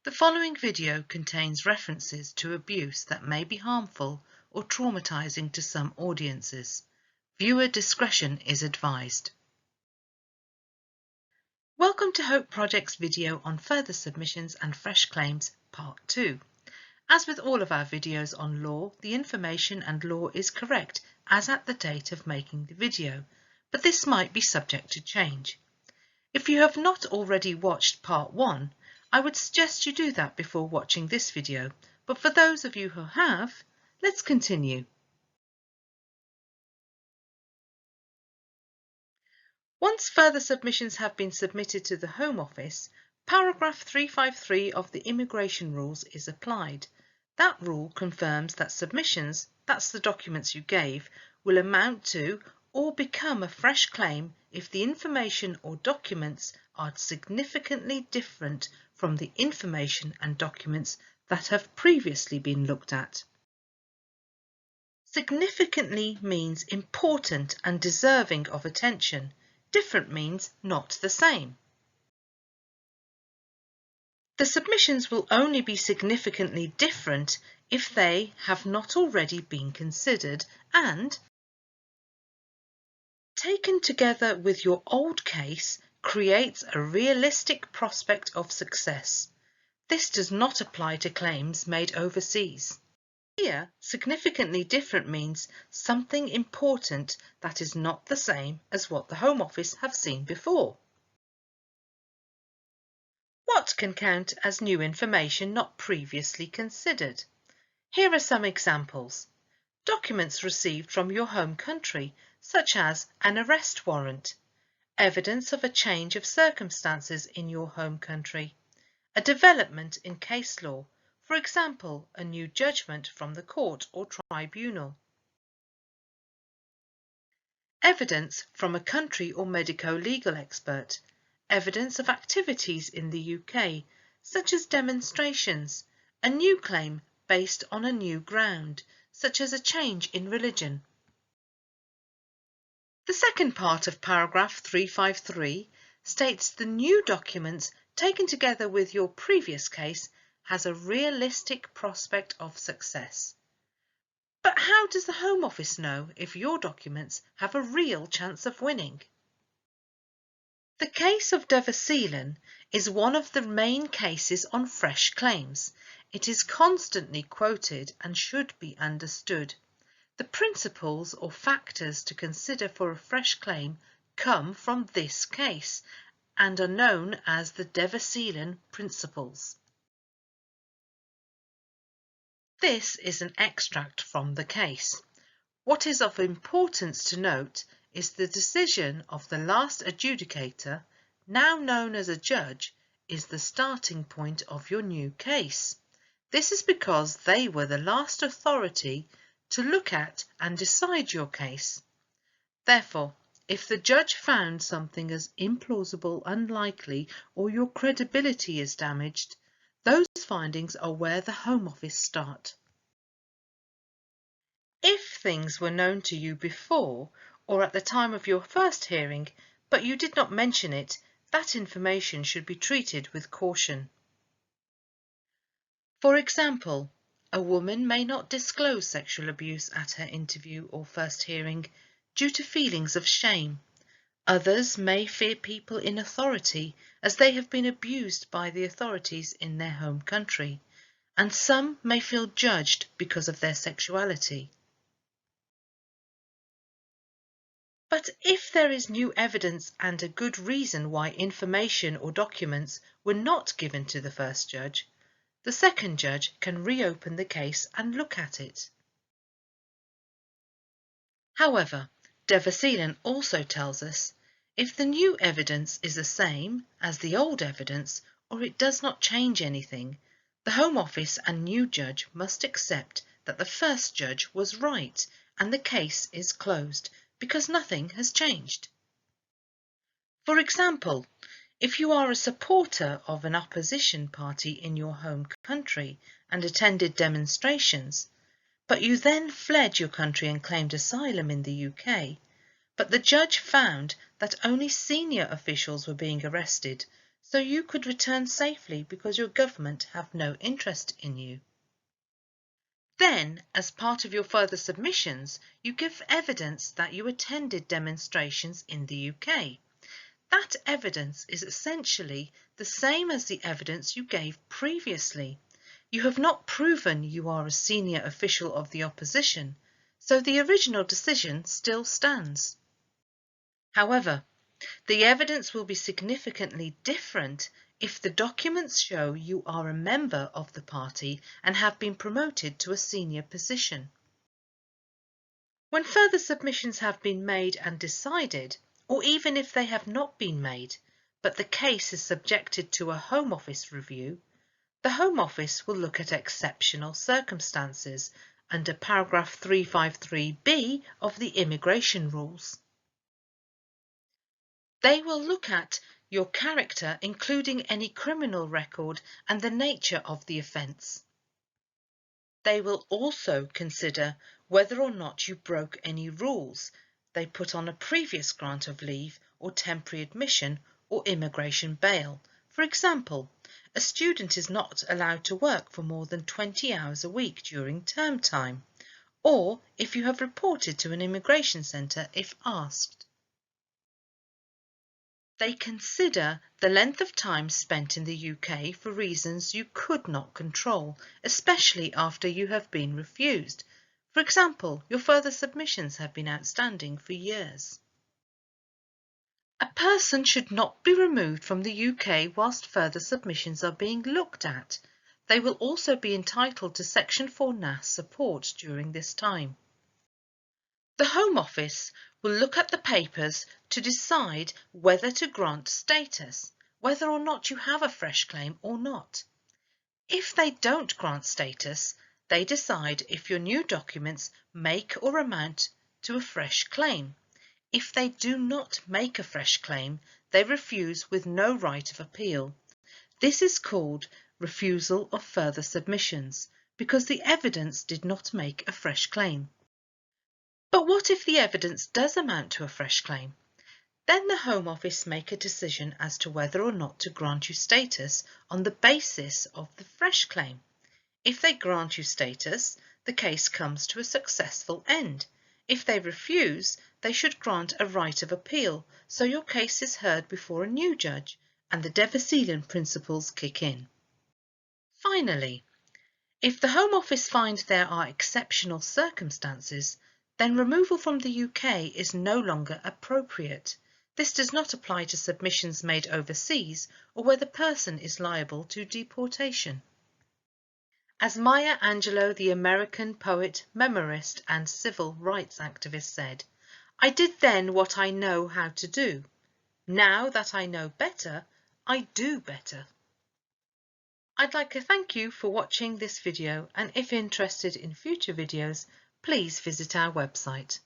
The following video contains references to abuse that may be harmful or traumatizing to some audiences. Viewer discretion is advised. Welcome to Hope Project's video on further submissions and fresh claims, Part 2. As with all of our videos on law, the information and law is correct as at the date of making the video, but this might be subject to change. If you have not already watched Part 1, I would suggest you do that before watching this video, but for those of you who have, let's continue. Once further submissions have been submitted to the Home Office, paragraph 353 of the Immigration Rules is applied. That rule confirms that submissions, that's the documents you gave, will amount to or become a fresh claim if the information or documents are significantly different from the information and documents that have previously been looked at. Significantly means important and deserving of attention. Different means not the same. The submissions will only be significantly different if they have not already been considered and, taken together with your old case, creates a realistic prospect of success. This does not apply to claims made overseas. Here, significantly different means something important that is not the same as what the Home Office have seen before. What can count as new information not previously considered? Here are some examples. Documents received from your home country, such as an arrest warrant, evidence of a change of circumstances in your home country, a development in case law, for example, a new judgment from the court or tribunal, evidence from a country or medico-legal expert, evidence of activities in the UK, such as demonstrations, a new claim based on a new ground, such as a change in religion. The second part of paragraph 353 states the new documents taken together with your previous case has a realistic prospect of success. But how does the Home Office know if your documents have a real chance of winning? The case of Devaselen is one of the main cases on fresh claims. It is constantly quoted and should be understood. The principles or factors to consider for a fresh claim come from this case and are known as the Devaselen principles. This is an extract from the case. What is of importance to note is the decision of the last adjudicator, now known as a judge, is the starting point of your new case. This is because they were the last authority to look at and decide your case. Therefore, if the judge found something as implausible, unlikely, or your credibility is damaged, those findings are where the Home Office start. If things were known to you before or at the time of your first hearing, but you did not mention it, that information should be treated with caution. For example, a woman may not disclose sexual abuse at her interview or first hearing due to feelings of shame. Others may fear people in authority as they have been abused by the authorities in their home country, and some may feel judged because of their sexuality. But if there is new evidence and a good reason why information or documents were not given to the first judge, the second judge can reopen the case and look at it. However, Devaselen also tells us if the new evidence is the same as the old evidence or it does not change anything, the Home Office and new judge must accept that the first judge was right and the case is closed because nothing has changed. For example, if you are a supporter of an opposition party in your home country and attended demonstrations, but you then fled your country and claimed asylum in the UK, but the judge found that only senior officials were being arrested, so you could return safely because your government have no interest in you. Then, as part of your further submissions, you give evidence that you attended demonstrations in the UK. That evidence is essentially the same as the evidence you gave previously. You have not proven you are a senior official of the opposition, so the original decision still stands. However, the evidence will be significantly different if the documents show you are a member of the party and have been promoted to a senior position. When further submissions have been made and decided, or even if they have not been made, but the case is subjected to a Home Office review, the Home Office will look at exceptional circumstances under paragraph 353B of the immigration rules. They will look at your character, including any criminal record and the nature of the offence. They will also consider whether or not you broke any rules they put on a previous grant of leave or temporary admission or immigration bail. For example, a student is not allowed to work for more than 20 hours a week during term time, or if you have reported to an immigration centre if asked. They consider the length of time spent in the UK for reasons you could not control, especially after you have been refused. For example, your further submissions have been outstanding for years. A person should not be removed from the UK whilst further submissions are being looked at. They will also be entitled to Section 4 NAS support during this time. The Home Office will look at the papers to decide whether to grant status, whether or not you have a fresh claim or not. If they don't grant status, they decide if your new documents make or amount to a fresh claim. If they do not make a fresh claim, they refuse with no right of appeal. This is called refusal of further submissions because the evidence did not make a fresh claim. But what if the evidence does amount to a fresh claim? Then the Home Office make a decision as to whether or not to grant you status on the basis of the fresh claim. If they grant you status, the case comes to a successful end. If they refuse, they should grant a right of appeal, so your case is heard before a new judge and the de Veselen principles kick in. Finally, if the Home Office finds there are exceptional circumstances, then removal from the UK is no longer appropriate. This does not apply to submissions made overseas or where the person is liable to deportation. As Maya Angelou, the American poet, memorist and civil rights activist said, "I did then what I know how to do. Now that I know better, I do better." I'd like to thank you for watching this video, and if interested in future videos, please visit our website.